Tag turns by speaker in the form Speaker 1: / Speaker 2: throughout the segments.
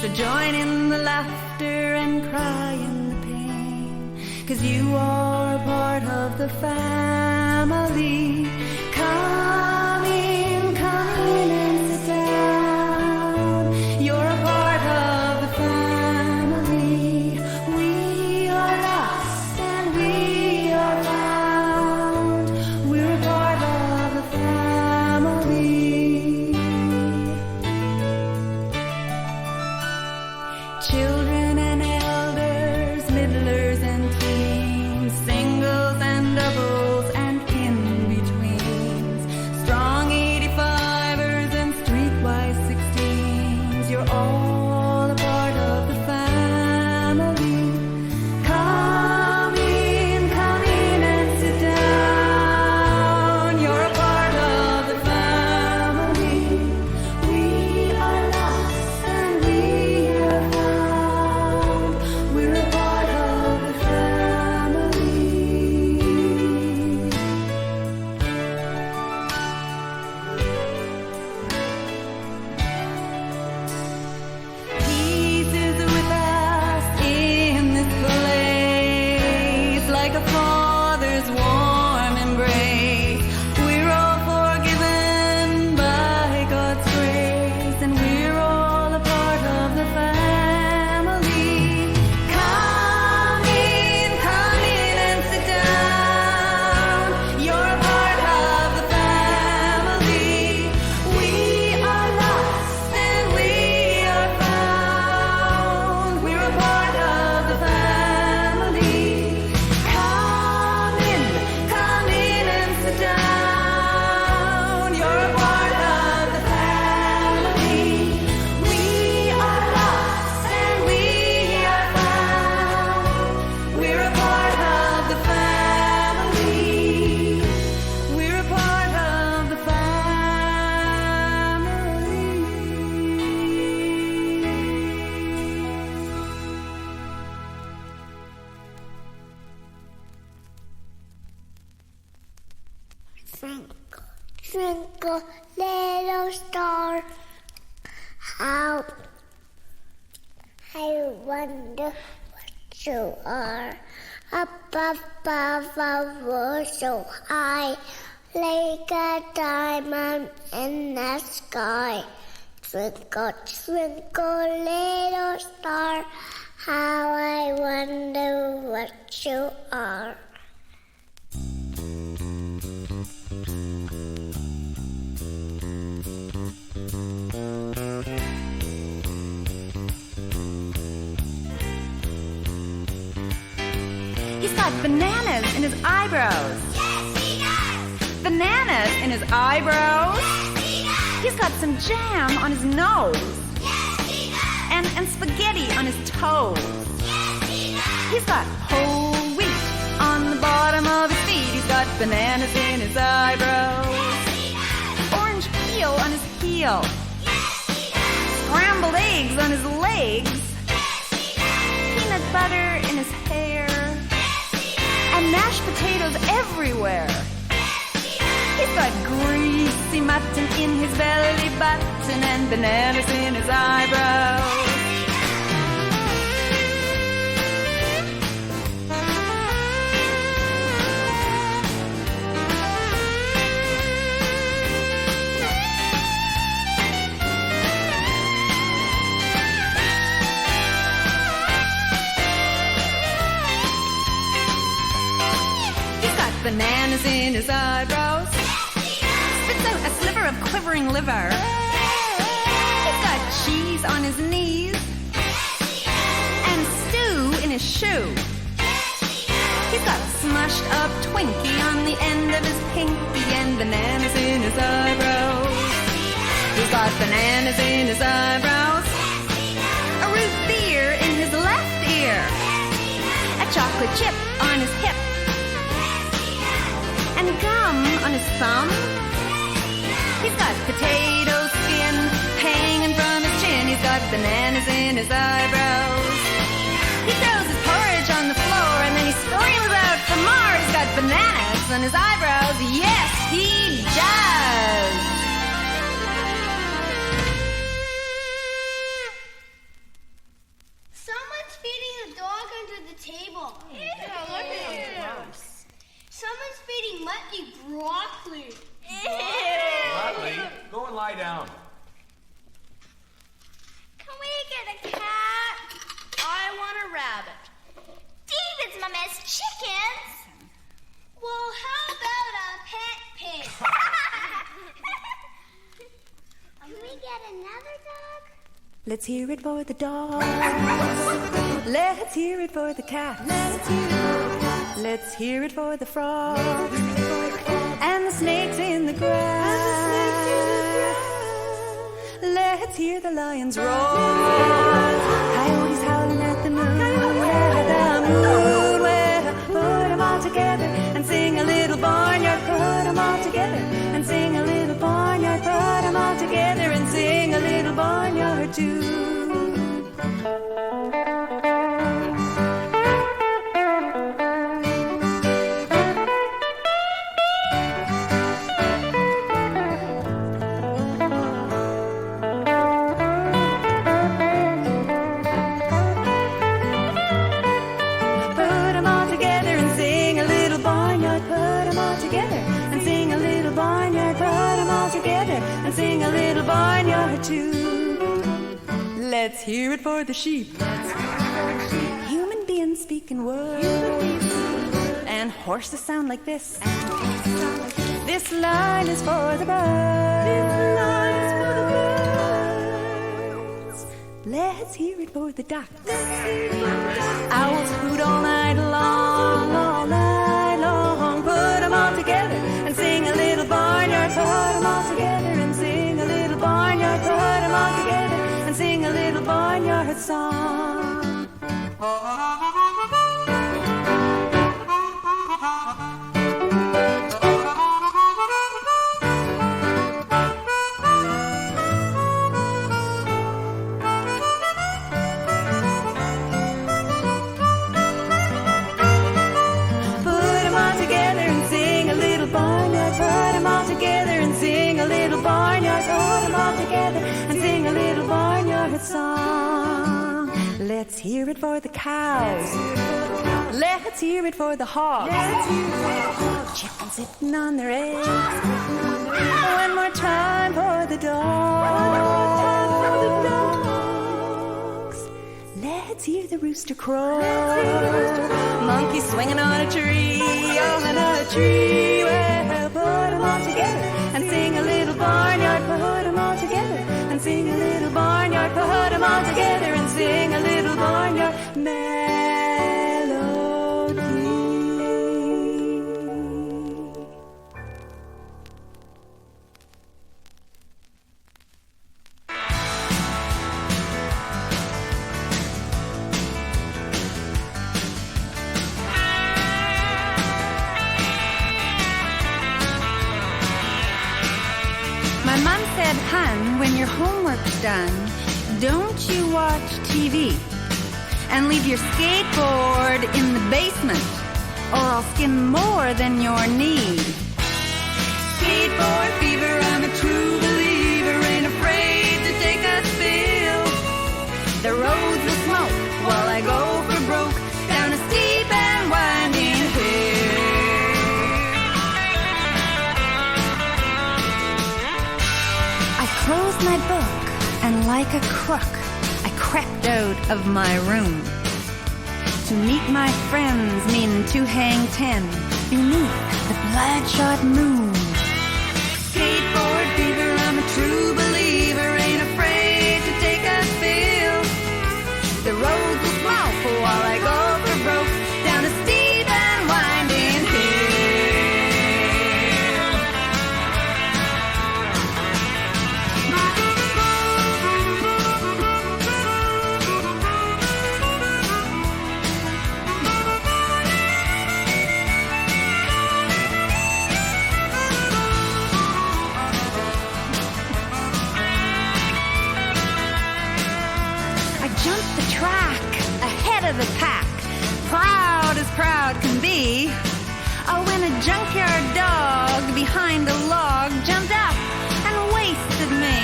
Speaker 1: So join in the laughter and cry in the pain, 'cause you are a part of the family. Come in and sit down. You're a part of the family. We are lost and we are found. We're a part of the family. Children and elders, middlers and teens, singles and doubles and in-betweens, strong 85ers and streetwise 16s, you're all a part of the family. Come in and sit down. You're a part of the family. We are lost and we are found. We're a part of the family. Peace is with us in this place, like a father's warm embrace. We're all forgiven by God's grace, and we're all a part of the family. Come in and sit down. You're a part of the family. We are lost and we are found. We're a part of the family. Come in and sit down. You're a part of the family. We are lost and we are found. We're a part of the family. We're a part of the family.
Speaker 2: Twinkle, twinkle, little star, how I wonder what you are. Up above a world so high, like a diamond in the sky. Twinkle, twinkle, little star, how I wonder what you are.
Speaker 1: He's got bananas in his eyebrows.
Speaker 2: Yes, he does.
Speaker 1: Bananas in his eyebrows.
Speaker 2: Yes, he does.
Speaker 1: He's got some jam on his nose.
Speaker 2: Yes, he does.
Speaker 1: And spaghetti on his toes.
Speaker 2: Yes, he does.
Speaker 1: He's got whole wheat on the bottom of his feet. He's got bananas in his eyebrows.
Speaker 2: Yes, he does.
Speaker 1: Orange peel on his heel.
Speaker 2: Yes, he does.
Speaker 1: Scrambled eggs on his legs.
Speaker 2: Yes, he does.
Speaker 1: Peanut butter in his hair.
Speaker 2: Yes, he does.
Speaker 1: And mashed potatoes everywhere.
Speaker 2: Yes, he does.
Speaker 1: He's got greasy mutton in his belly button and bananas in his eyebrows. He's got bananas in his eyebrows. Spits out a sliver of quivering liver. He's got cheese on his knees and stew in his shoe. He's got smushed up Twinkie on the end of his pinky and bananas in his eyebrows. He's got bananas in his eyebrows. A root beer in his left ear. A chocolate chip on his hip. And gum on his thumb. He's got potato skin hanging from his chin. He's got bananas in his eyebrows. He throws his porridge on the floor and then he screams out for more. He's got bananas on his eyebrows. Yes, he does.
Speaker 2: there's a dog under the table.
Speaker 3: Yeah, look at him.
Speaker 2: Someone's feeding Muttley broccoli.
Speaker 4: Muttley, go and lie down.
Speaker 2: Can we get a cat?
Speaker 3: I want a rabbit.
Speaker 2: David's mom has chickens. Well, how about a pet pig? Can we get another dog?
Speaker 1: Let's hear it for the dogs. Let's hear it for the cats. Let's hear it for the frogs and the snakes in the grass. Let's hear the lions roar. Coyotes howling at the moon. Well, put 'em all together and sing a little barnyard. Put 'em all together and sing a little barnyard. Put 'em all together and sing a little barnyard too. Sing a little barnyard too. Let's hear it for the sheep. Human beings speaking words. And horses sound like this. This line is for the birds. Let's hear it for the ducks. Owls hoot all night long, all night long. Put 'em all together and sing a little barnyard. Put 'em all together and sing a little barnyard. Put 'em all together and sing a little barnyard song. Song. Let's hear it for the cows. Let's hear it for the hogs. Chickens sitting on their eggs. One more time for the dogs. Let's hear the rooster crow. Monkey swinging on a tree, on a tree. Well, put 'em all together and sing a little barnyard. Put 'em all together and sing a little barnyard. Put 'em all together and sing a little barnyard melody. My mom said, "Hun, when your homework's done, don't you watch TV and leave your skateboard in the basement, or I'll skim more than your need." Skateboard fever, I'm a true believer, ain't afraid to take a spill. The roads will smoke while I go for broke down a steep and winding hill. I closed my book and like a crook, I crept out of my room to meet my friends, meaning to hang 10 beneath the bloodshot moon. Skateboard fever, I'm a true believer, ain't afraid to take a spill. The roads will smoke while I go for broke down a steep and winding hill. Jumped the track ahead of the pack, proud as proud can be. Oh, when a junkyard dog behind a log jumped up and wasted me.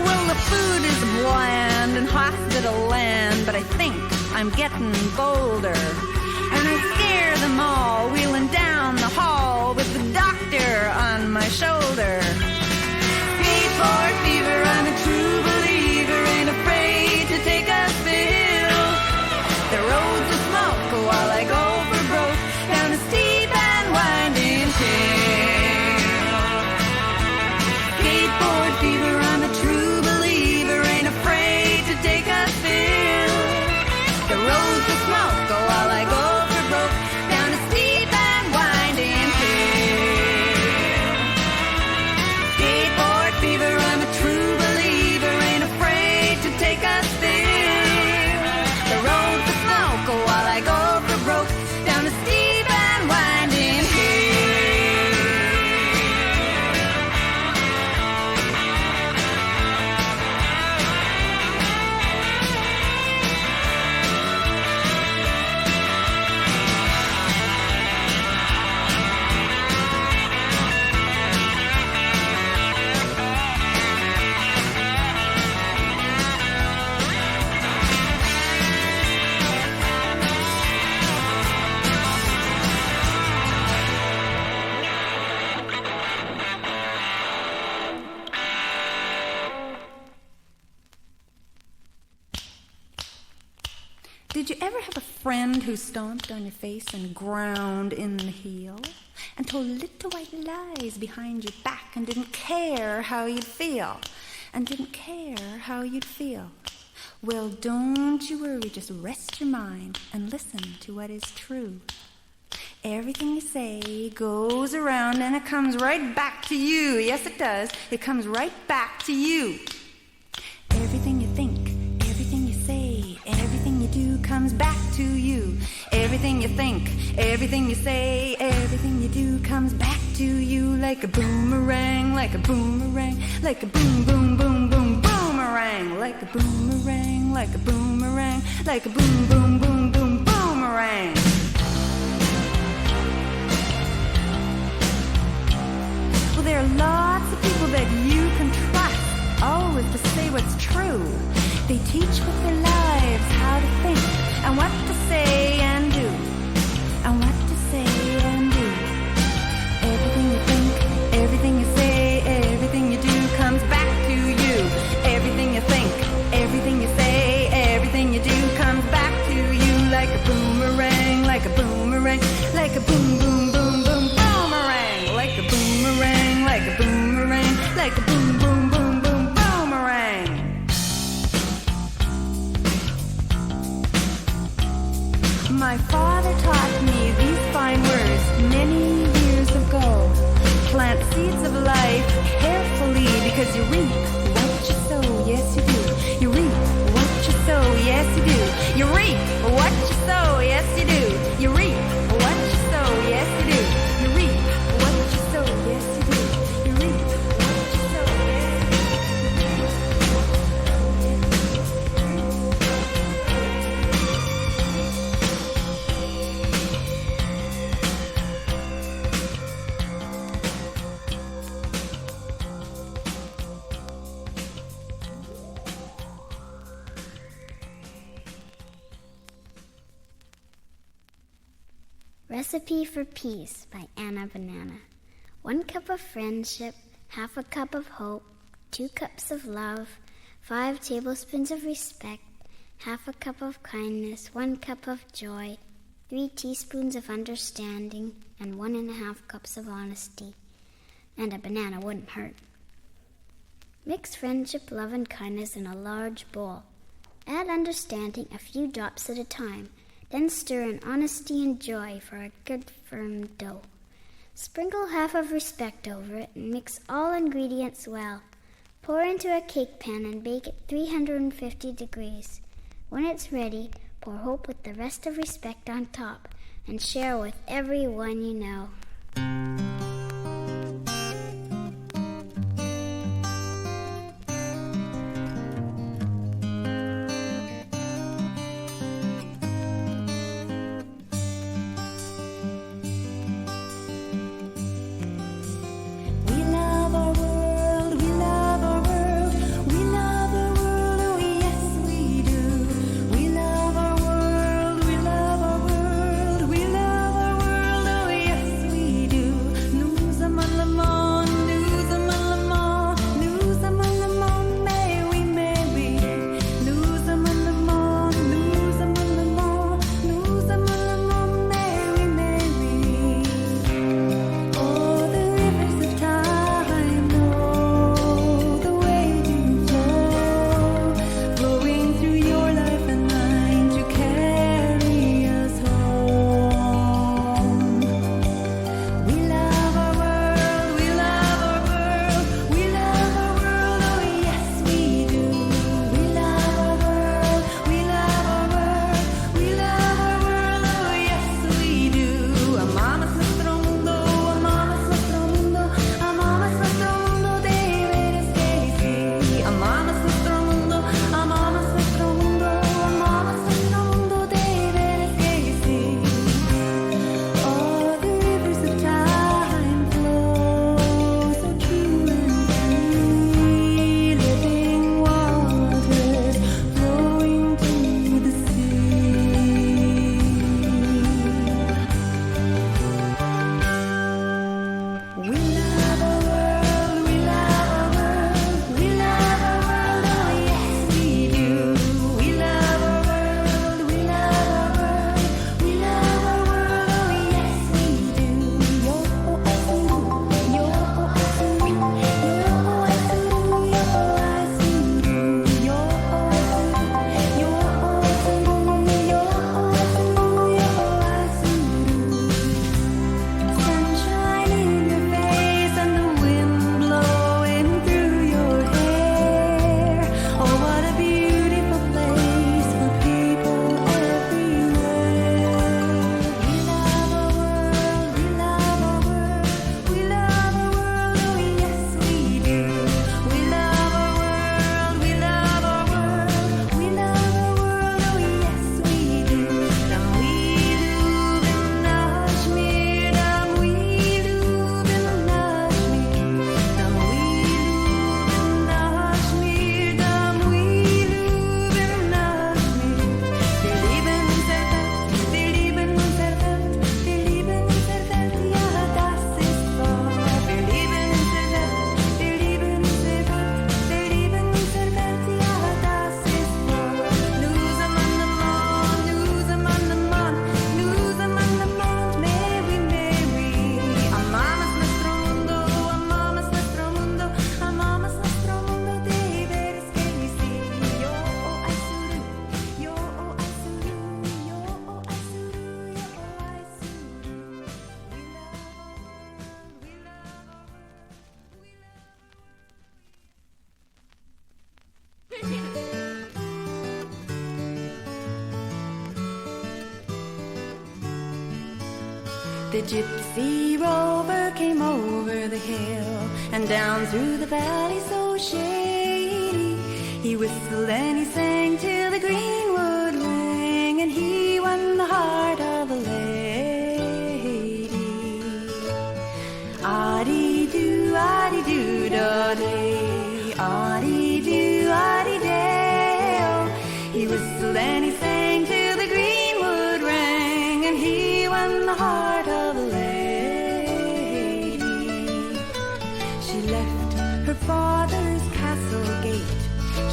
Speaker 1: Well, the food is bland in hospital land, but I think I'm getting bolder. And I scare them all, wheeling down the hall with the doctor on my shoulder. Skateboard fever, I'm a true believer, ain't afraid to take a spill. The roads of smoke while I go for broke down a steep and winding hill. Skateboard fever, I'm a true believer, ain't afraid to take a spill. The roads of smoke while I go for broke down a steep and winding hill. Skateboard fever, I'm a true believer, ain't afraid to take a spill. The road to smoke while I go for broke down a steep and winding hill. Did you ever have a friend who stomped on your face and ground in the heel and told little white lies behind your back and didn't care how you'd feel? And didn't care how you'd feel? Well, don't you worry, just rest your mind and listen to what is true. Everything you say goes around and it comes right back to you. Yes, it does. It comes right back to you. Everything you think, everything you say, everything you do comes back to you. Everything you think, everything you say, everything you do comes back to you like a boomerang, like a boomerang, like a boom, boom, boom, boom, boomerang, like a boomerang, like a boomerang, like a boom, boom, boom, boom, boomerang. Well, there are lots of people that you can trust, always to say what's true. They teach with their lives how to think and what to say and do, and what to say and do. Everything you think, everything you say, everything you do comes back to you. Everything you think, everything you say, everything you do comes back to you like a boomerang, like a boomerang, like a boom, boom, boom, boom, boomerang, like a boomerang, like a boomerang, like a boom, boom, boom, boom, boomerang. My father taught me these fine words many years ago. Plant seeds of life carefully because you reap what you sow, yes you do. You reap what you sow, yes you do. You reap what you sow, yes you do. You reap what you sow, yes you do. You reap what you sow, yes you do. You reap what you sow, yes you do.
Speaker 2: Recipe for Peace by Anna Banana. 1 cup of friendship, half a cup of hope, 2 cups of love, 5 tablespoons of respect, half a cup of kindness, 1 cup of joy, 3 teaspoons of understanding, and 1.5 cups of honesty. And a banana wouldn't hurt. Mix friendship, love, and kindness in a large bowl. Add understanding a few drops at a time. Then stir in honesty and joy for a good firm dough. Sprinkle half of respect over it and mix all ingredients well. Pour into a cake pan and bake at 350 degrees. When it's ready, pour hope with the rest of respect on top and share with everyone you know.
Speaker 1: We love our world, oh yes we do. We love our world. The gypsy rover came over the hill and down through the valley so shady. He whistled and he sang till the greenwood rang, and he won the heart of a lady. Ah-dee-doo, ah-dee-doo, da-day, ah-dee-doo, ah-dee-day-oh. He whistled and he sang till the greenwood rang, and he won the heart of a lady. She left her father's castle gate,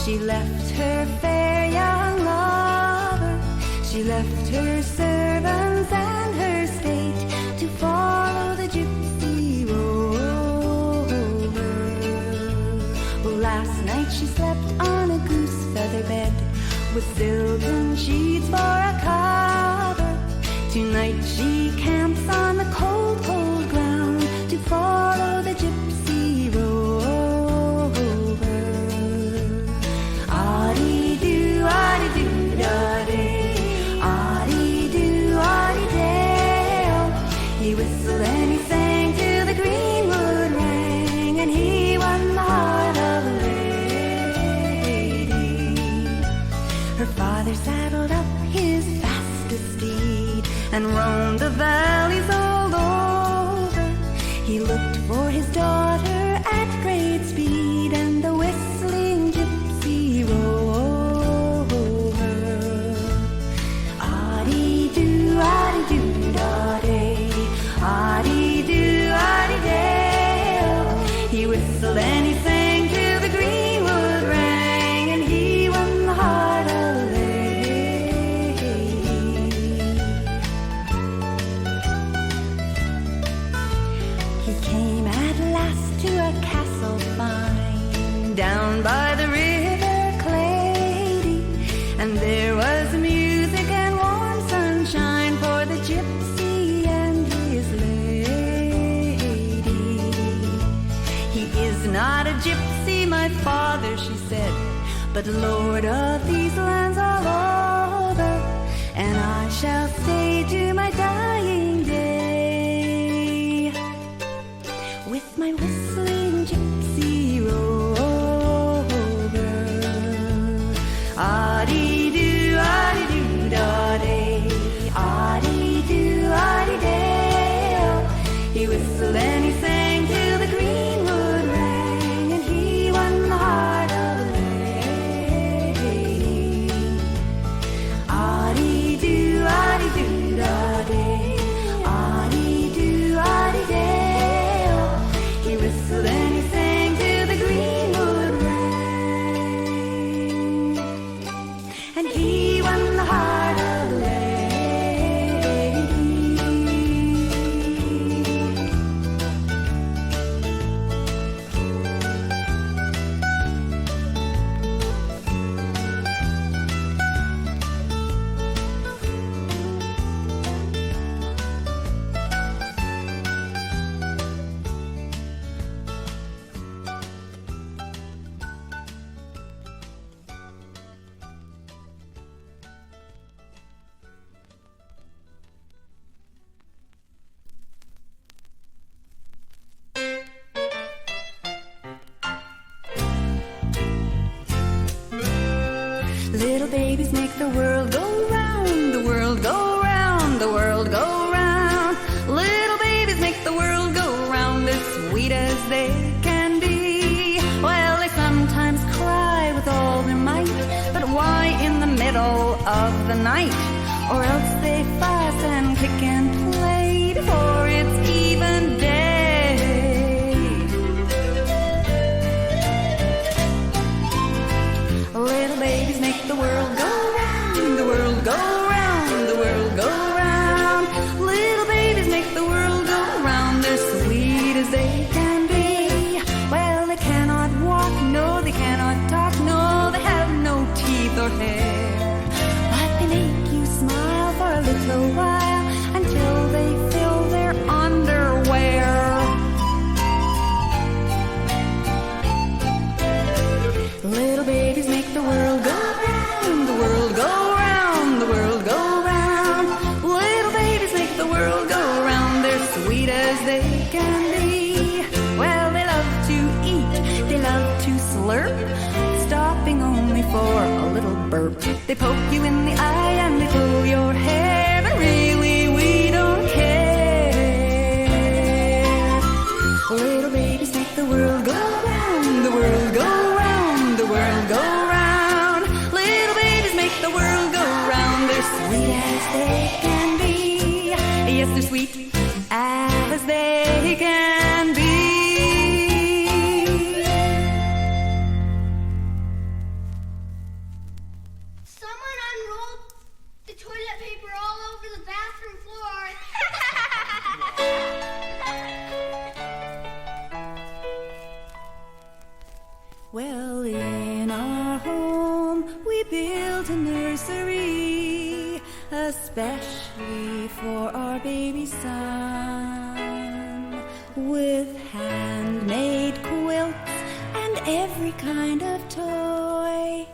Speaker 1: she left her fair young lover, she left her servants and her state to follow the gypsy rover. Well, last night she slept on a goose feather bed with silken sheets for a cover. Tonight she camps on the cold, cold ground to follow the gypsy rover. Ah-dee-doo, ah-dee-doo, da-day, ah-dee-doo, ah-dee-day-oh. He whistled and he sang till the greenwood rang, and he won the heart of a lady. Her father saddled up his fastest steed and roamed the valleys all over. He looked for his daughter at great speed, and the whistling gypsy rover. Ah-dee-doo, ah-dee-doo, da-day, ah-dee-doo, ah-dee-day-oh. He whistled and he sang till the greenwood rang, and he won the heart of a lady. He came at last to a castle fine down by the river Clady, and there was music and warm sunshine for the gypsy and his lady. He is not a gypsy, my father, she said, but lord of these lands all over, and I shall stay to my dying day with my whistling gypsy rover. Ah-dee-doo, ah-dee-doo, da-day, ah-dee-doo, ah-dee-day-oh. He whistled and he sang till the greenwood rang, and he won the heart of a lady. Ah-dee-doo, ah-dee-doo, da-day, ah-dee-doo, ah-dee-day-oh. He whistled and he sang till the greenwood rang, and he won the heart of a lady. Little babies make the world go round, the world go round, the world go round. Little babies make the world go round as sweet as they can be. Well, they sometimes cry with all their might, but why in the middle of the night? Or else they fuss and kick and play before it's even day. Little babies make the world go round, the world go round, the world go round. Little babies make the world go round as sweet as they can be. Well, they cannot walk, no, they cannot talk, no, they have no teeth or hair, but they make you smile for a little while until they fill their underwear. Little babies make the world go round, the world go round, the world go round. Little babies make the world go round. burp. They poke you in the eye and they pull your hair, but really we don't care. Little babies make the world go round, the world go round, the world go round. Little babies make the world go round. They're sweet as they can be. Yes, they're sweet as they can be.
Speaker 3: Someone unrolled the toilet paper all over the bathroom floor.
Speaker 1: Well, in our home we built a nursery, especially for our baby son, with handmade quilts and every kind of toy.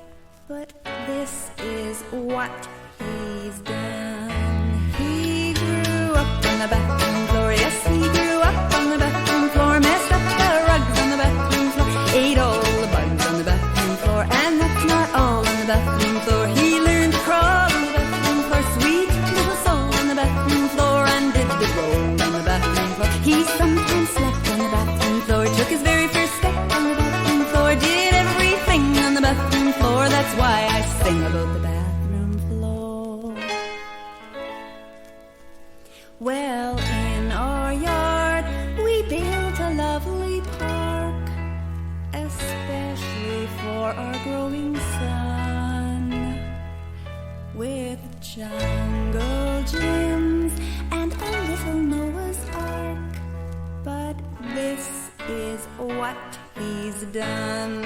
Speaker 1: But this is what he's done. He grew up on the bathroom floor. Yes, he grew up on the bathroom floor. Messed up the rugs on the bathroom floor. Ate all the bugs on the bathroom floor. And that's not all on the bathroom floor. He learned to crawl on the bathroom floor. Sweet little soul on the bathroom floor. And did the roll on the bathroom floor. He sometimes slept on the bathroom floor. Took his very first step on the bathroom floor. Did everything on the bathroom floor. That's why I sing about the bathroom floor. Well, in our yard we built a lovely park, especially for our growing son, with jungle gyms and a little Noah's Ark. But this is what he's done.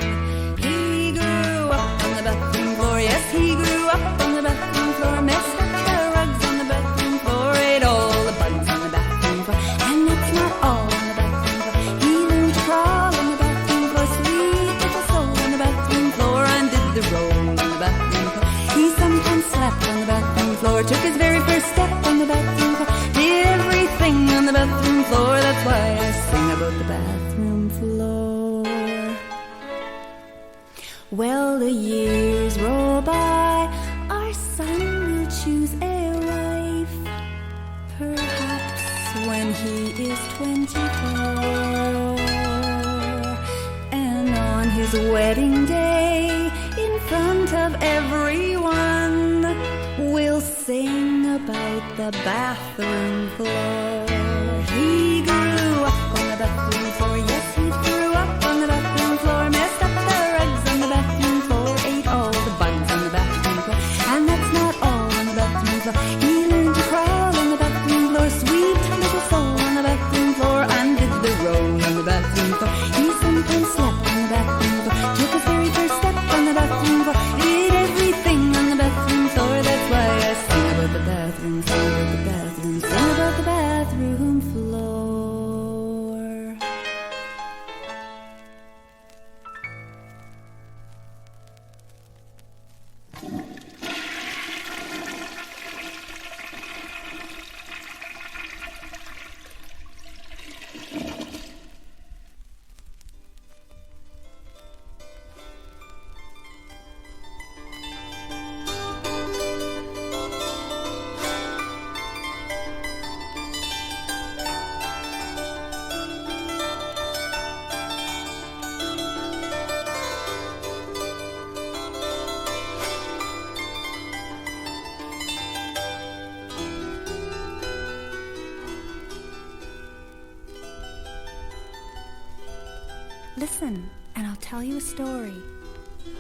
Speaker 1: He grew up on the bathroom floor. Yes, he grew up on the bathroom floor. Messed up the rugs on the bathroom floor. Ate all the bugs on the bathroom floor. And that's not all on the bathroom floor. He learned to crawl on the bathroom floor. Sweet little soul on the bathroom floor. And did the roll on the bathroom floor. He sometimes slept on the bathroom floor. Took his very first step on the bathroom floor. Did everything on the bathroom floor. That's why I sing about the bathroom floor. Well, the years roll by, our son will choose a wife, perhaps when he is 24. And on his wedding day, in front of everyone, we'll sing about the bathroom floor. He grew up on the bathroom floor. Yes, he grew up on the bathroom floor. Messed up the rugs on the bathroom floor. Ate all the bugs on the bathroom floor. And that's not all on the bathroom floor. He learned to crawl on the bathroom floor. Sweet little soul on the bathroom floor. And did the roll on the bathroom floor. He sometimes slept on the bathroom floor. Took his very first step on the bathroom floor. Did everything on the bathroom floor. That's why I sing about the bathroom, sing about the bathroom, sing about the bathroom floor. Listen, and I'll tell you a story.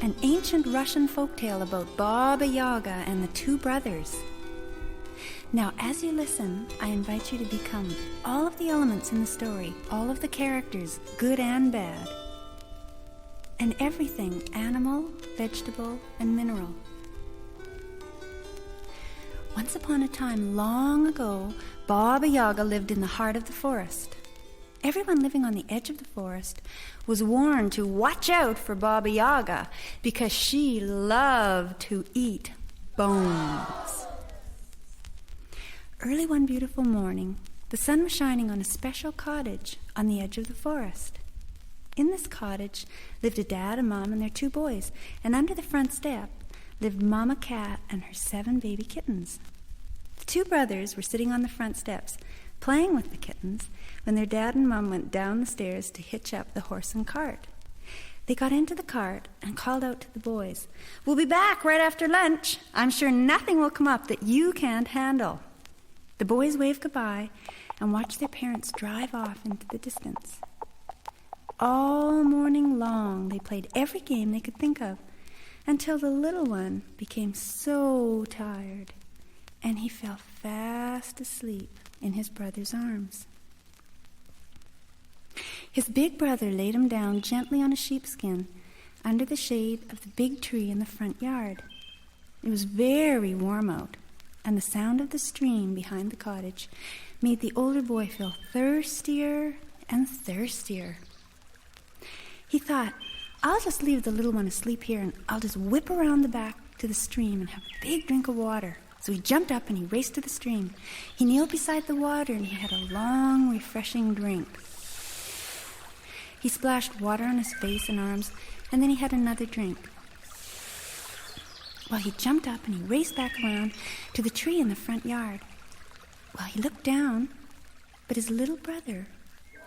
Speaker 1: An ancient Russian folktale about Baba Yaga and the two brothers. Now, as you listen, I invite you to become all of the elements in the story, all of the characters, good and bad, and everything animal, vegetable, and mineral. Once upon a time, long ago, Baba Yaga lived in the heart of the forest. Everyone living on the edge of the forest was warned to watch out for Baba Yaga because she loved to eat bones. Early one beautiful morning, the sun was shining on a special cottage on the edge of the forest. In this cottage lived a dad, a mom, and their two boys, and under the front step,
Speaker 5: lived Mama Cat and her 7 baby kittens. The 2 brothers were sitting on the front steps, playing with the kittens, when their dad and Mom went down the stairs to hitch up the horse and cart. They got into the cart and called out to the boys, "We'll be back right after lunch. I'm sure nothing will come up that you can't handle." The boys waved goodbye and watched their parents drive off into the distance. All morning long, they played every game they could think of, until the little one became so tired, and he fell fast asleep in his brother's arms. His big brother laid him down gently on a sheepskin under the shade of the big tree in the front yard. It was very warm out, and the sound of the stream behind the cottage made the older boy feel thirstier and thirstier. He thought, "I'll just leave the little one asleep here, and I'll just whip around the back to the stream and have a big drink of water." So he jumped up and he raced to the stream. He kneeled beside the water and he had a long, refreshing drink. He splashed water on his face and arms, and then he had another drink. Well, he jumped up and he raced back around to the tree in the front yard. Well, he looked down, but his little brother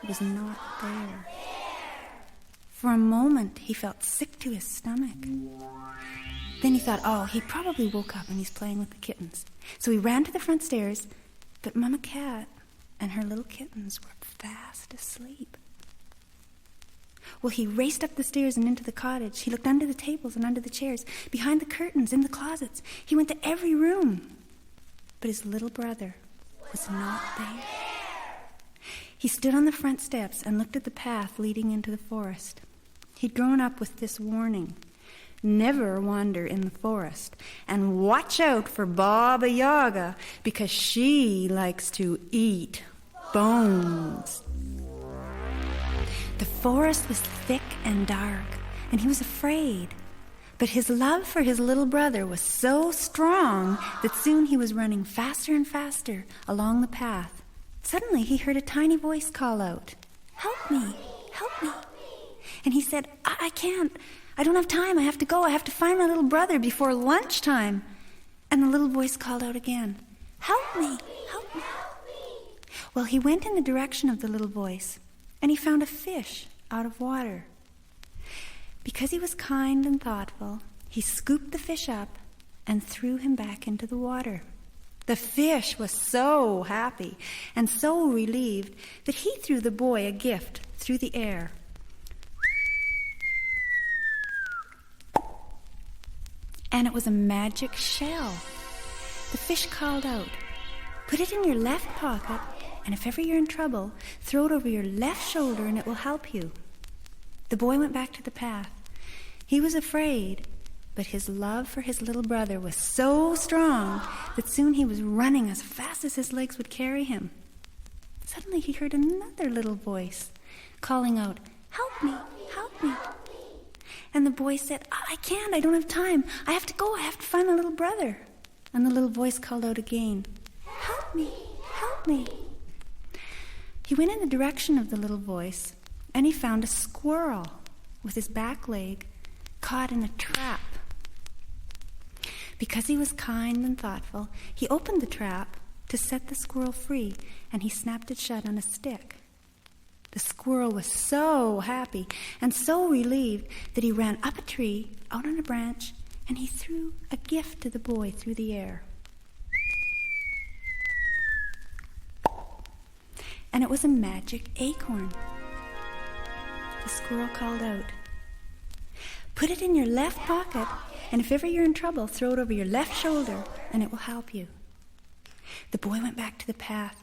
Speaker 5: was not there. For a moment, he felt sick to his stomach. Then he thought, oh, he probably woke up and he's playing with the kittens. So he ran to the front stairs, but Mama Cat and her little kittens were fast asleep. Well, he raced up the stairs and into the cottage. He looked under the tables and under the chairs, behind the curtains, in the closets. He went to every room. But his little brother was not there. He stood on the front steps and looked at the path leading into the forest. He'd grown up with this warning: never wander in the forest, and watch out for Baba Yaga, because she likes to eat bones. The forest was thick and dark, and he was afraid. But his love for his little brother was so strong that soon he was running faster and faster along the path. Suddenly he heard a tiny voice call out, "Help me, help me." And he said, I can't. I don't have time. I have to go. I have to find my little brother before lunchtime." And the little voice called out again, "Help me, help me." Well, he went in the direction of the little voice, and he found a fish out of water. Because he was kind and thoughtful, he scooped the fish up and threw him back into the water. The fish was so happy and so relieved that he threw the boy a gift through the air. And it was a magic shell. The fish called out, "Put it in your left pocket, and if ever you're in trouble, throw it over your left shoulder and it will help you." The boy went back to the path. He was afraid, but his love for his little brother was so strong that soon he was running as fast as his legs would carry him. Suddenly he heard another little voice calling out, "Help me, help me." And the boy said, I can't, I don't have time. I have to go, I have to find my little brother." And the little voice called out again, "Help me, help me." He went in the direction of the little voice, and he found a squirrel with his back leg caught in a trap. Because he was kind and thoughtful, he opened the trap to set the squirrel free, and he snapped it shut on a stick. The squirrel was so happy and so relieved that he ran up a tree, out on a branch, and he threw a gift to the boy through the air. And it was a magic acorn. The squirrel called out, "Put it in your left pocket, and if ever you're in trouble, throw it over your left shoulder, and it will help you." The boy went back to the path.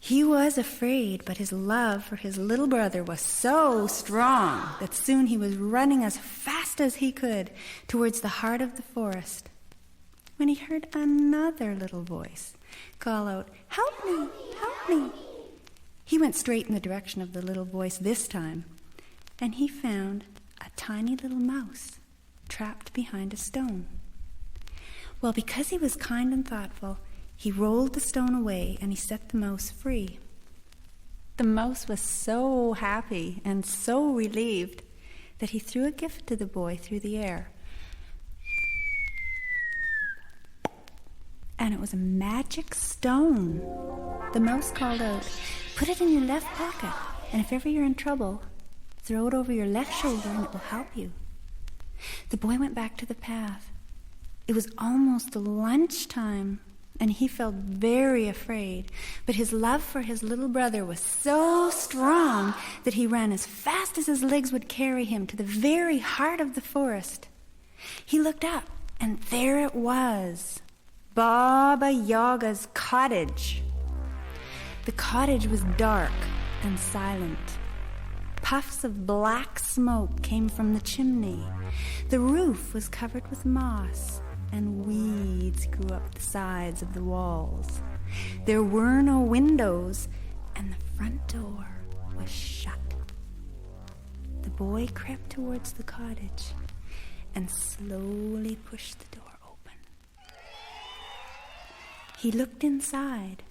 Speaker 5: He was afraid, but his love for his little brother was so strong that soon he was running as fast as he could towards the heart of the forest, when he heard another little voice call out, "Help me, help me." He went straight in the direction of the little voice this time, and he found a tiny little mouse trapped behind a stone. Well, because he was kind and thoughtful, he rolled the stone away and he set the mouse free. The mouse was so happy and so relieved that he threw a gift to the boy through the air. and it was a magic stone. The mouse called out, "Put it in your left pocket, and if ever you're in trouble, throw it over your left shoulder and it will help you." The boy went back to the path. It was almost lunchtime, and he felt very afraid, but his love for his little brother was so strong that he ran as fast as his legs would carry him to the very heart of the forest. He looked up, and there it was, Baba Yaga's cottage. The cottage was dark and silent. Puffs of black smoke came from the chimney. The roof was covered with moss, and weeds grew up the sides of the walls. There were no windows, and the front door was shut. The boy crept towards the cottage and slowly pushed the door open. He looked inside,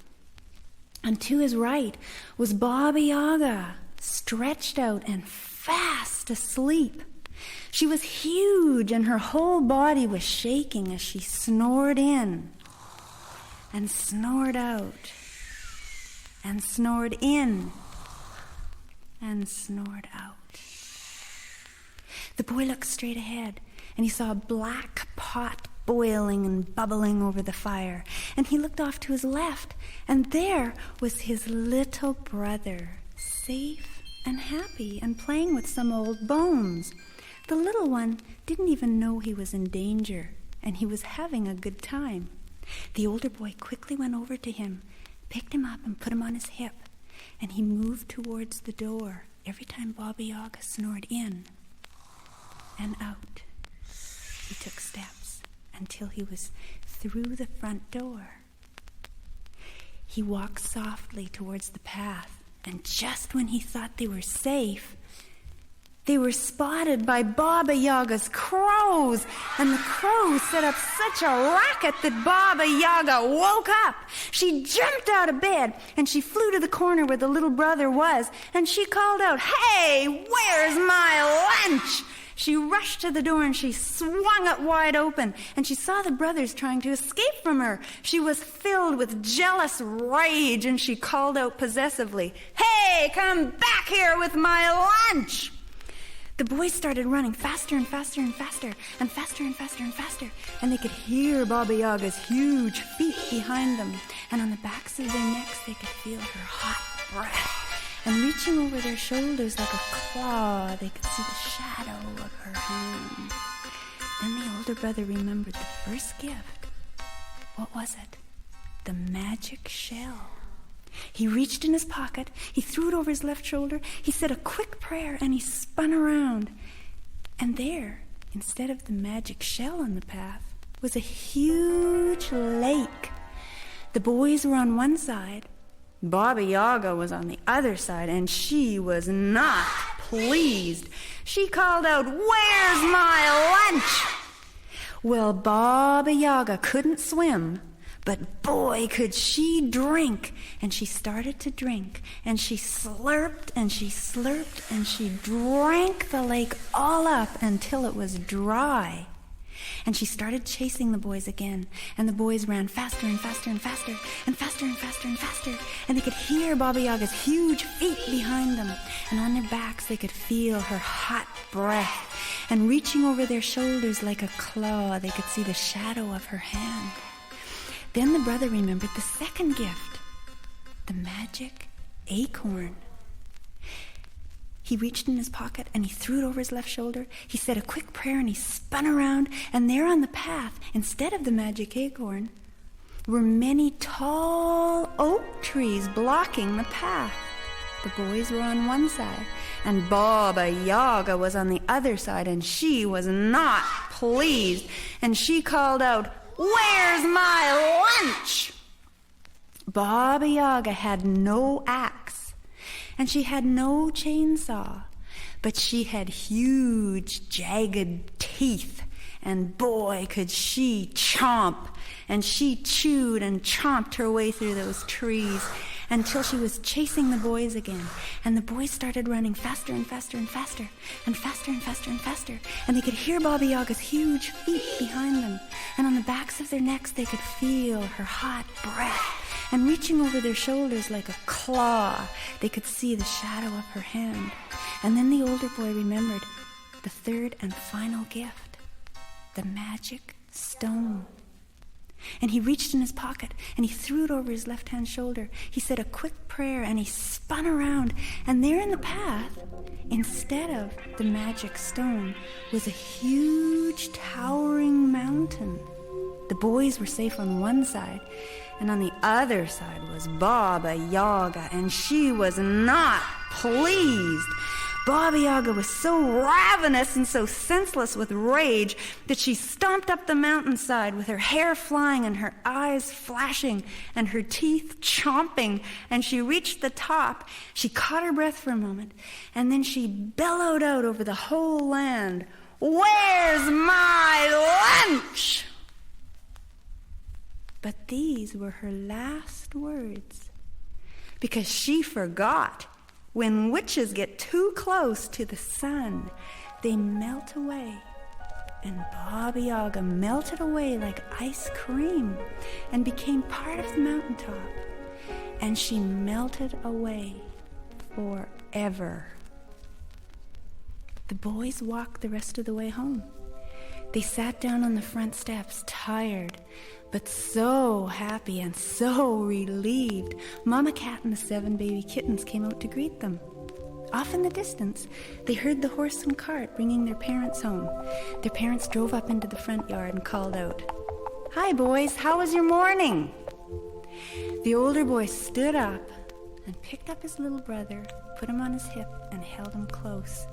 Speaker 5: and to his right was Baba Yaga, stretched out and fast asleep. She was huge, and her whole body was shaking as she snored in and snored out and snored in and snored out. The boy looked straight ahead, and he saw a black pot boiling and bubbling over the fire. And he looked off to his left, and there was his little brother, safe and happy and playing with some old bones. The little one didn't even know he was in danger, and he was having a good time. The older boy quickly went over to him, picked him up and put him on his hip, and he moved towards the door every time Baba Yaga snored in and out. He took steps until he was through the front door. He walked softly towards the path, and just when he thought they were safe, they were spotted by Baba Yaga's crows, and the crows set up such a racket that Baba Yaga woke up. She jumped out of bed, and she flew to the corner where the little brother was, and she called out, "Hey, where's my lunch?" She rushed to the door, and she swung it wide open, and she saw the brothers trying to escape from her. She was filled with jealous rage, and she called out possessively, "Hey, come back here with my lunch!" The boys started running faster and faster and faster and faster and faster and faster, and they could hear Baba Yaga's huge feet behind them, and on the backs of their necks they could feel her hot breath. And reaching over their shoulders like a claw, they could see the shadow of her hand. Then the older brother remembered the first gift. What was it? The magic shell. He reached in his pocket, he threw it over his left shoulder, he said a quick prayer, and he spun around. And there, instead of the magic shell on the path, was a huge lake. The boys were on one side, Baba Yaga was on the other side, and she was not pleased. She called out, "Where's my lunch?" Well, Baba Yaga couldn't swim, but boy, could she drink. And she started to drink, and she slurped, and she slurped, and she drank the lake all up until it was dry. And she started chasing the boys again, and the boys ran faster and faster and faster and faster and faster and faster, and they could hear Baba Yaga's huge feet behind them, and on their backs they could feel her hot breath, and reaching over their shoulders like a claw, they could see the shadow of her hand. Then the brother remembered the second gift, the magic acorn. He reached in his pocket, and he threw it over his left shoulder. He said a quick prayer, and he spun around, and there on the path, instead of the magic acorn, were many tall oak trees blocking the path. The boys were on one side, and Baba Yaga was on the other side, and she was not pleased, and she called out, "Where's my lunch?" Baba Yaga had no axe, and she had no chainsaw, but she had huge, jagged teeth, and boy, could she chomp. And she chewed and chomped her way through those trees, until she was chasing the boys again. And the boys started running faster and faster and faster and faster and faster and faster. And they could hear Baba Yaga's huge feet behind them. And on the backs of their necks, they could feel her hot breath. And reaching over their shoulders like a claw, they could see the shadow of her hand. And then the older boy remembered the third and final gift, the magic stone. And he reached in his pocket, and he threw it over his left-hand shoulder. He said a quick prayer, and he spun around. And there in the path, instead of the magic stone, was a huge, towering mountain. The boys were safe on one side, and on the other side was Baba Yaga, and she was not pleased. Baba Yaga was so ravenous and so senseless with rage that she stomped up the mountainside with her hair flying and her eyes flashing and her teeth chomping. And she reached the top. She caught her breath for a moment, and then she bellowed out over the whole land, "Where's my lunch?" But these were her last words, because she forgot. When witches get too close to the sun, they melt away. And Baba Yaga melted away like ice cream and became part of the mountaintop. And she melted away forever. The boys walked the rest of the way home. They sat down on the front steps, tired, but so happy and so relieved. Mama Cat and the 7 baby kittens came out to greet them. Off in the distance, they heard the horse and cart bringing their parents home. Their parents drove up into the front yard and called out, "Hi, boys, how was your morning?" The older boy stood up and picked up his little brother, put him on his hip, and held him close.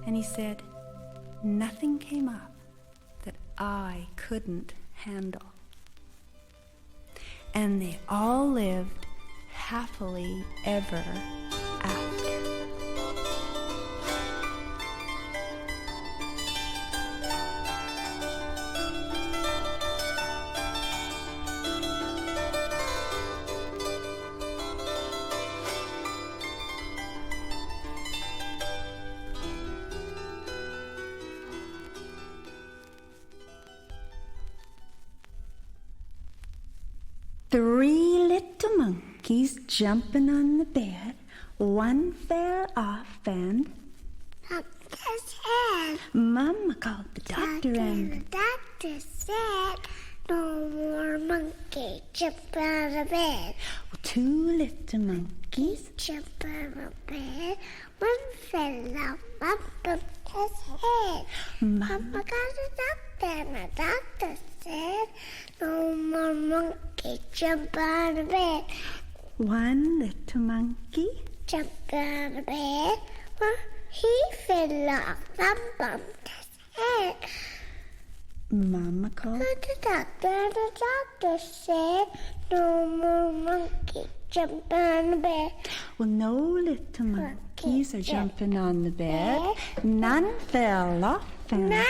Speaker 5: And he said, "Nothing came up that I couldn't handle." And they all lived happily ever after. Three little monkeys jumping on the bed. One fell off and
Speaker 2: Bumped his head.
Speaker 5: Mama called the doctor
Speaker 2: The
Speaker 5: and
Speaker 2: doctor said, "No more monkey jump out of bed."
Speaker 5: two little monkeys.
Speaker 2: Jump out of bed. One fell off and bumped his head. Mama got a doctor, and the doctor said, "No more monkey jump out of bed."
Speaker 5: One little monkey.
Speaker 2: Jump out of bed. Well, he fell off and bumped his head.
Speaker 5: Mama called.
Speaker 2: The doctor said, "No more monkey jump on the bed."
Speaker 5: Well, no little monkeys are jumping on the bed. None fell off and
Speaker 2: None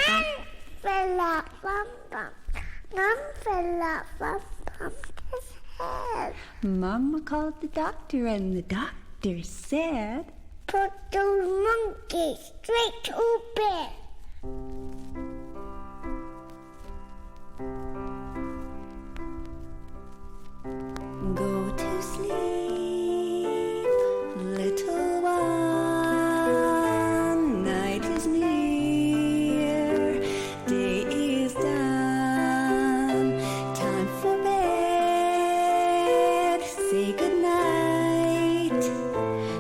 Speaker 2: fell off and bumped. None fell off and bumped his head.
Speaker 5: Mama called the doctor and the doctor said,
Speaker 2: "Put those monkeys straight to bed."
Speaker 5: "Go to sleep, little one. Night is near, day is done. Time for bed. Say good night.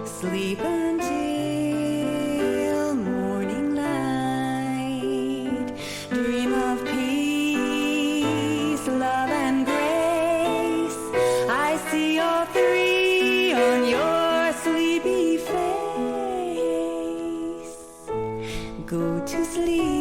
Speaker 5: Sleep until morning light. Dream of peace, love, and grace. I see all three on your sleepy face. Go to sleep.